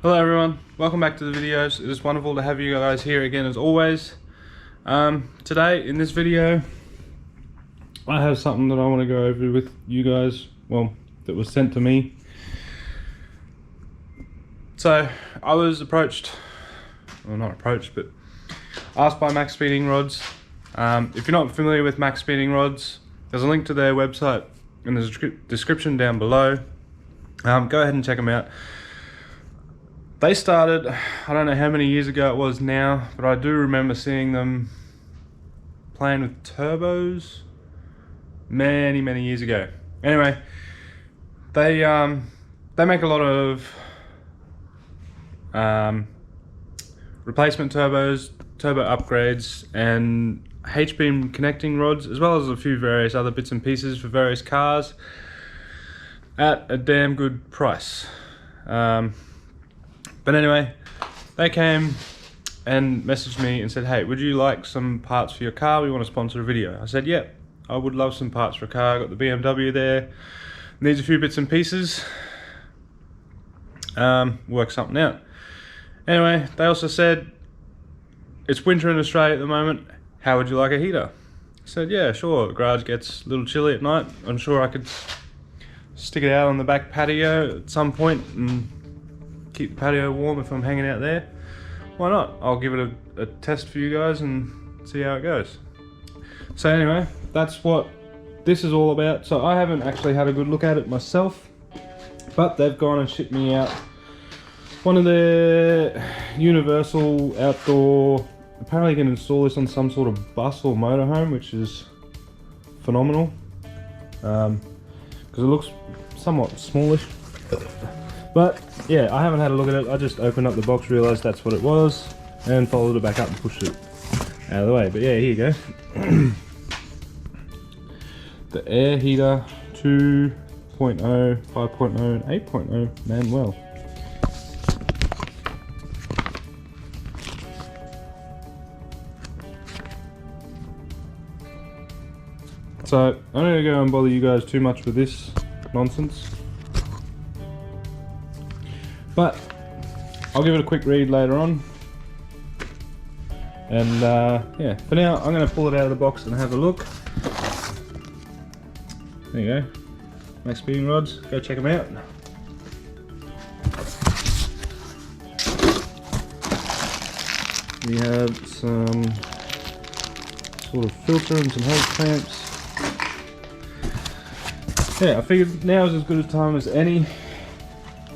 Hello everyone, welcome back to the videos. It is wonderful to have you guys here again as always. Today in this video I have something that I want to go over with you guys, well, that was sent to me. So I was approached, well not approached, but asked by Maxspeedingrods. If you're not familiar with Maxspeedingrods, there's a link to their website in the description down below. Go ahead and check them out. They started, I don't know how many years ago it was now, but I do remember seeing them playing with turbos many years ago. Anyway, they make a lot of replacement turbos, turbo upgrades, and H-beam connecting rods, as well as a few various other bits and pieces for various cars at a damn good price. But anyway, they came and messaged me and said, hey, would you like some parts for your car? We want to sponsor a video. I said, yeah, I would love some parts for a car. I got the BMW there. Needs a few bits and pieces. Work something out. Anyway, they also said, it's winter in Australia at the moment. How would you like a heater? I said, yeah, sure. The garage gets a little chilly at night. I'm sure I could stick it out on the back patio at some point and keep the patio warm if I'm hanging out there. Why not? I'll give it a test for you guys and see how it goes. So anyway, that's what this is all about. So I haven't actually had a good look at it myself, but they've gone and shipped me out one of their universal outdoor, apparently you can install this on some sort of bus or motorhome, which is phenomenal, because it looks somewhat smallish. But yeah, I haven't had a look at it. I just opened up the box, realised that's what it was, and folded it back up and pushed it out of the way. But yeah, here you go. The air heater 2.0, 5.0, and 8.0 Manuel. So I'm not going to go and bother you guys too much with this nonsense, but I'll give it a quick read later on. And yeah, for now I'm going to pull it out of the box and have a look. There you go, Maxspeedingrods, go check them out. We have some sort of filter and some hose clamps. Yeah, I figured now is as good a time as any.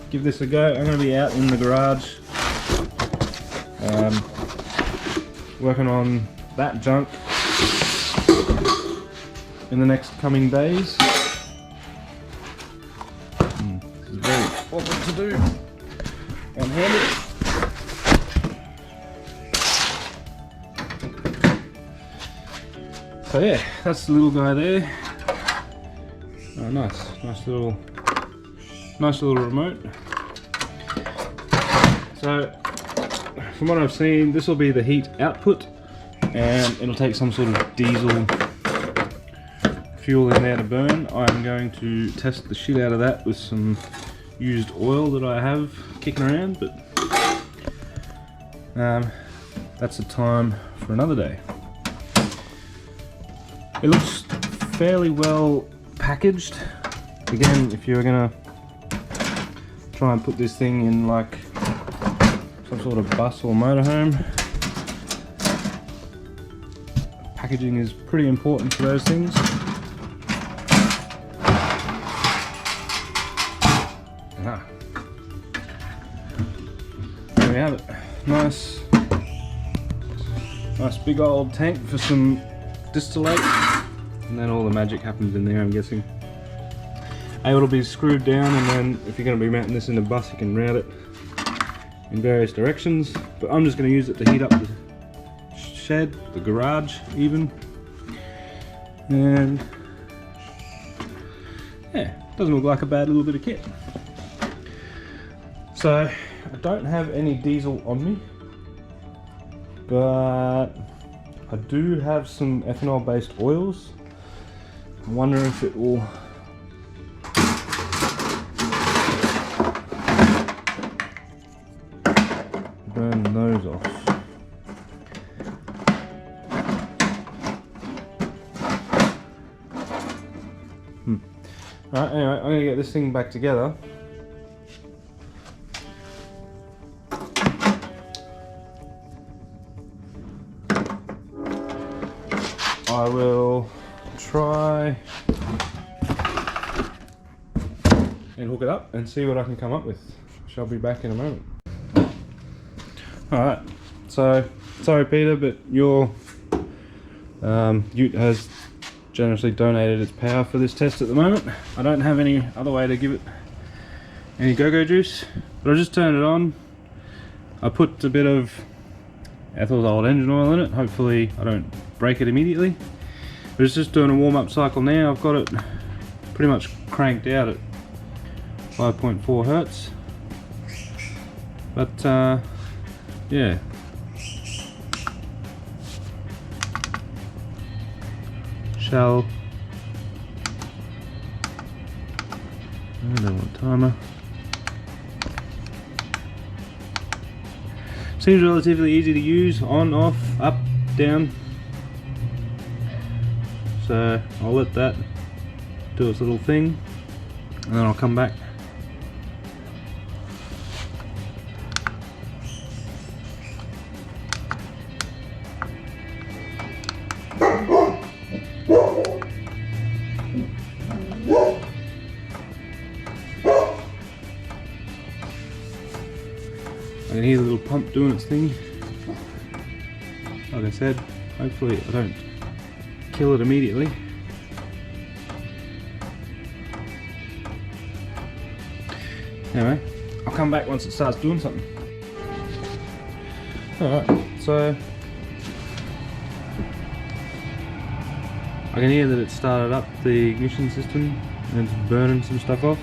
Give this a go. I'm going to be out in the garage working on that junk in the next coming days. This is very important to do one-handed. So yeah, that's the little guy there. Oh, nice little remote. So from what I've seen, this will be the heat output, and it'll take some sort of diesel fuel in there to burn. I'm going to test the shit out of that with some used oil that I have kicking around, but that's a time for another day. It looks fairly well packaged. Again, if you're gonna try and put this thing in like some sort of bus or motorhome, packaging is pretty important for those things. There we have it. Nice big old tank for some distillate. And then all the magic happens in there, I'm guessing. Able to be screwed down, and then if you're going to be mounting this in a bus, you can route it in various directions. But I'm just going to use it to heat up the shed, the garage even. And yeah, doesn't look like a bad little bit of kit. So I don't have any diesel on me, but I do have some ethanol based oils. I wonder if it will Alright, anyway, I'm going to get this thing back together. I will try and hook it up and see what I can come up with. Shall be back in a moment. Alright, so sorry Peter, but your ute has generously donated its power for this test at the moment. I don't have any other way to give it any go-go juice, but I just turned it on. I put a bit of Ethel's old engine oil in it. Hopefully I don't break it immediately. But it's just doing a warm-up cycle now. I've got it pretty much cranked out at 5.4 hertz. But yeah. I don't want timer. Seems relatively easy to use, on, off, up, down. So I'll let that do its little thing and then I'll come back. I can hear the little pump doing its thing. Like I said, hopefully I don't kill it immediately. Anyway, I'll come back once it starts doing something. Alright, so I can hear that it started up the ignition system and it's burning some stuff off.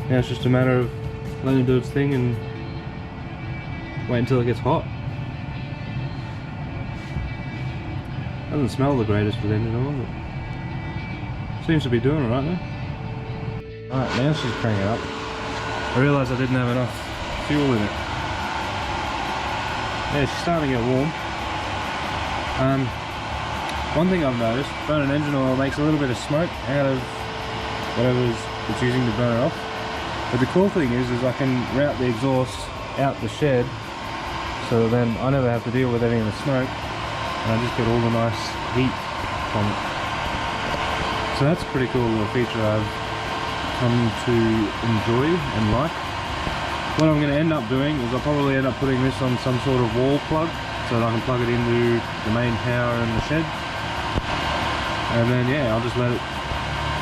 Now it's just a matter of letting it do its thing and wait until it gets hot. Doesn't smell the greatest with engine oil, but seems to be doing alright though. Alright, now she's cranking it up. I realised I didn't have enough fuel in it. Yeah, she's starting to get warm. One thing I've noticed, burning engine oil makes a little bit of smoke out of whatever it's using to burn it off. But the cool thing is I can route the exhaust out the shed, so then I never have to deal with any of the smoke, and I just get all the nice heat from it. So that's a pretty cool little feature I've come to enjoy and like. What I'm going to end up doing is I'll probably end up putting this on some sort of wall plug so that I can plug it into the main power in the shed, and then yeah, I'll just let it,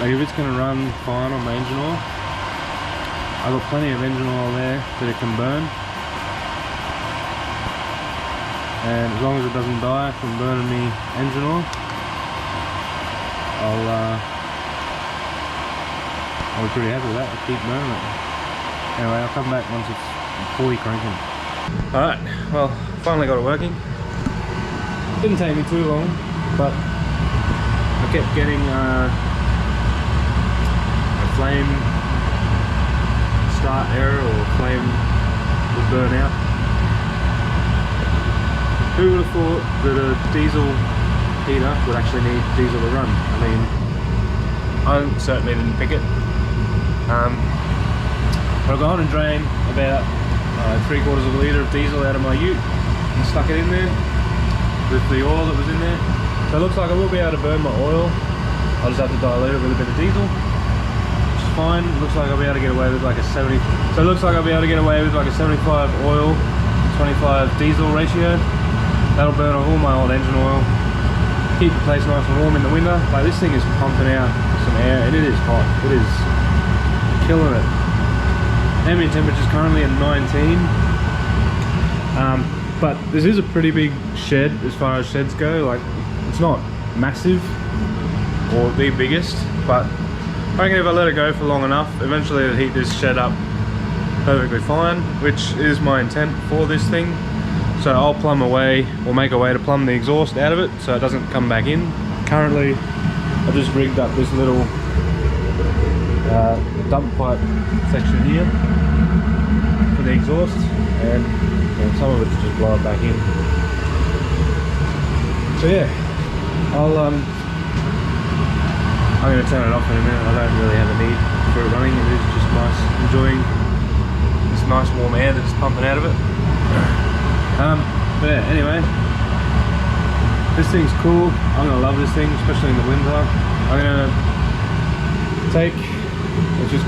like if it's going to run fine on my engine oil, I've got plenty of engine oil there that it can burn. And as long as it doesn't die from burning me engine oil, I'll be pretty happy with that. I'll keep burning it. Anyway, I'll come back once it's fully cranking. Alright, well, finally got it working. Didn't take me too long, but I kept getting a flame start error, or flame would burn out. Who would have thought that a diesel heater would actually need diesel to run? I mean, I certainly didn't pick it. But I've gone and drained about 3/4 of a litre of diesel out of my ute and stuck it in there with the oil that was in there. So it looks like I will be able to burn my oil. I'll just have to dilute it with a bit of diesel, which is fine. It looks like I'll be able to get away with like a 70. So it looks like I'll be able to get away with like a 75 oil, 25 diesel ratio. That'll burn off all my old engine oil, keep the place nice and warm in the winter. Like, this thing is pumping out some air and it is hot. It is killing it. Ambient temperature is currently at 19. But this is a pretty big shed as far as sheds go. Like, it's not massive or the biggest, but I reckon if I let it go for long enough, eventually it'll heat this shed up perfectly fine, which is my intent for this thing. So I'll plumb a way, or make a way to plumb the exhaust out of it so it doesn't come back in. Currently, I've just rigged up this little dump pipe section here for the exhaust, and some of it just blow it back in. So yeah, I'll I'm going to turn it off in a minute. I don't really have a need for it running. It is just nice, enjoying this nice warm air that's pumping out of it. But yeah, anyway, this thing's cool. I'm going to love this thing, especially in the winter. I'm going to take, I just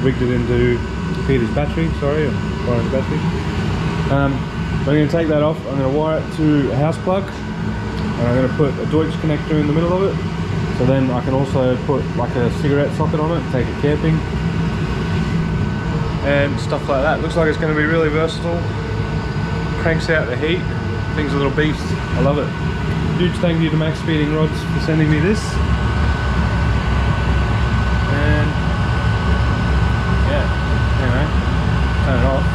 rigged it into Peter's battery, sorry, I'm wiring the battery. I'm going to take that off. I'm going to wire it to a house plug, and I'm going to put a Deutsch connector in the middle of it, so then I can also put like a cigarette socket on it, take it camping and stuff like that. Looks like it's going to be really versatile, cranks out the heat. Thing's a little beast. I love it. Huge thank you to Maxspeedingrods for sending me this. And yeah, anyway, turn it off.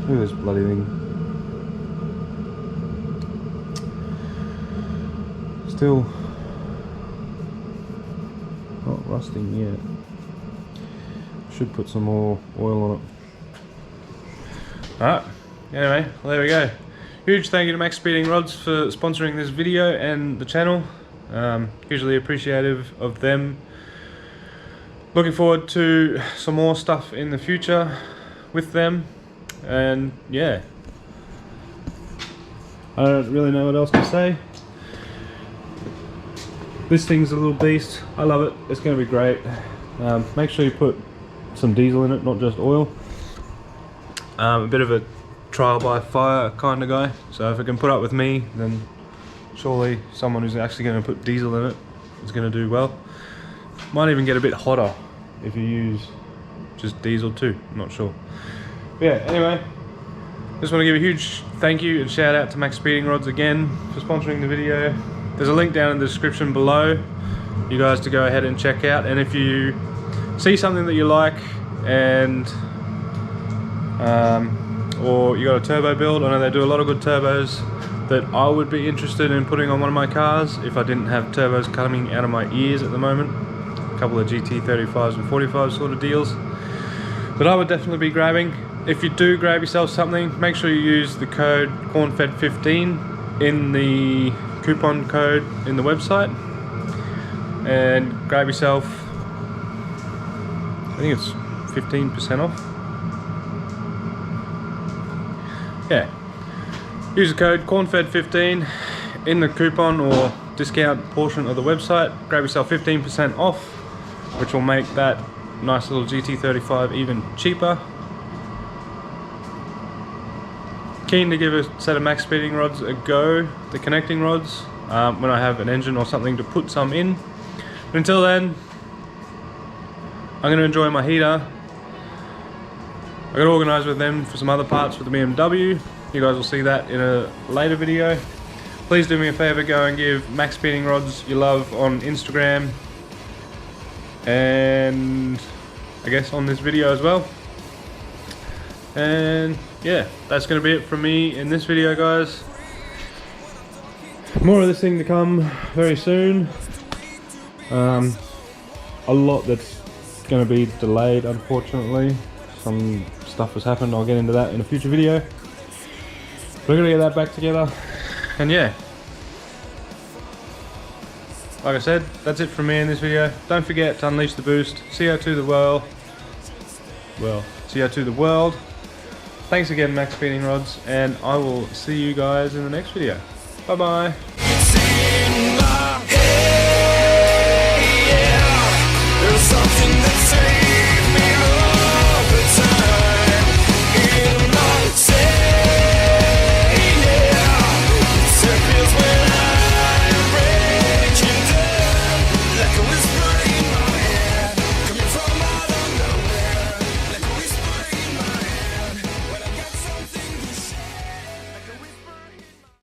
Look at this bloody thing. Still not rusting yet. Should put some more oil on it. Alright, anyway, well, there we go. Huge thank you to Maxspeedingrods for sponsoring this video and the channel. Hugely appreciative of them. Looking forward to some more stuff in the future with them, and yeah, I don't really know what else to say. This thing's a little beast. I love it. It's going to be great. Make sure you put some diesel in it, not just oil. A bit of a trial by fire kind of guy, so if it can put up with me, then surely someone who's actually going to put diesel in it is going to do well. Might even get a bit hotter if you use just diesel too, I'm not sure. But yeah, anyway, just want to give a huge thank you and shout out to Maxspeedingrods again for sponsoring the video. There's a link down in the description below, you guys to go ahead and check out. And if you see something that you like and or you got a turbo build, I know they do a lot of good turbos that I would be interested in putting on one of my cars if I didn't have turbos coming out of my ears at the moment. A couple of GT35s and 45s sort of deals that I would definitely be grabbing. If you do grab yourself something, make sure you use the code cornfed15 in the coupon code in the website and grab yourself, I think it's 15% off. Yeah, use the code cornfed15 in the coupon or discount portion of the website, grab yourself 15% off, which will make that nice little GT35 even cheaper. Keen to give a set of Maxspeedingrods a go, the connecting rods, when I have an engine or something to put some in. But until then, I'm going to enjoy my heater. I got to organise with them for some other parts for the BMW. You guys will see that in a later video. Please do me a favour, go and give Maxspeedingrods your love on Instagram and I guess on this video as well. And yeah, that's going to be it from me in this video, guys. More of this thing to come very soon. A lot that's going to be delayed, unfortunately. Some stuff has happened, I'll get into that in a future video. We're going to get that back together. And yeah, like I said, that's it from me in this video. Don't forget to unleash the boost, CO2 the world. Well, CO2 the world. Thanks again, Maxspeedingrods, and I will see you guys in the next video. Bye bye.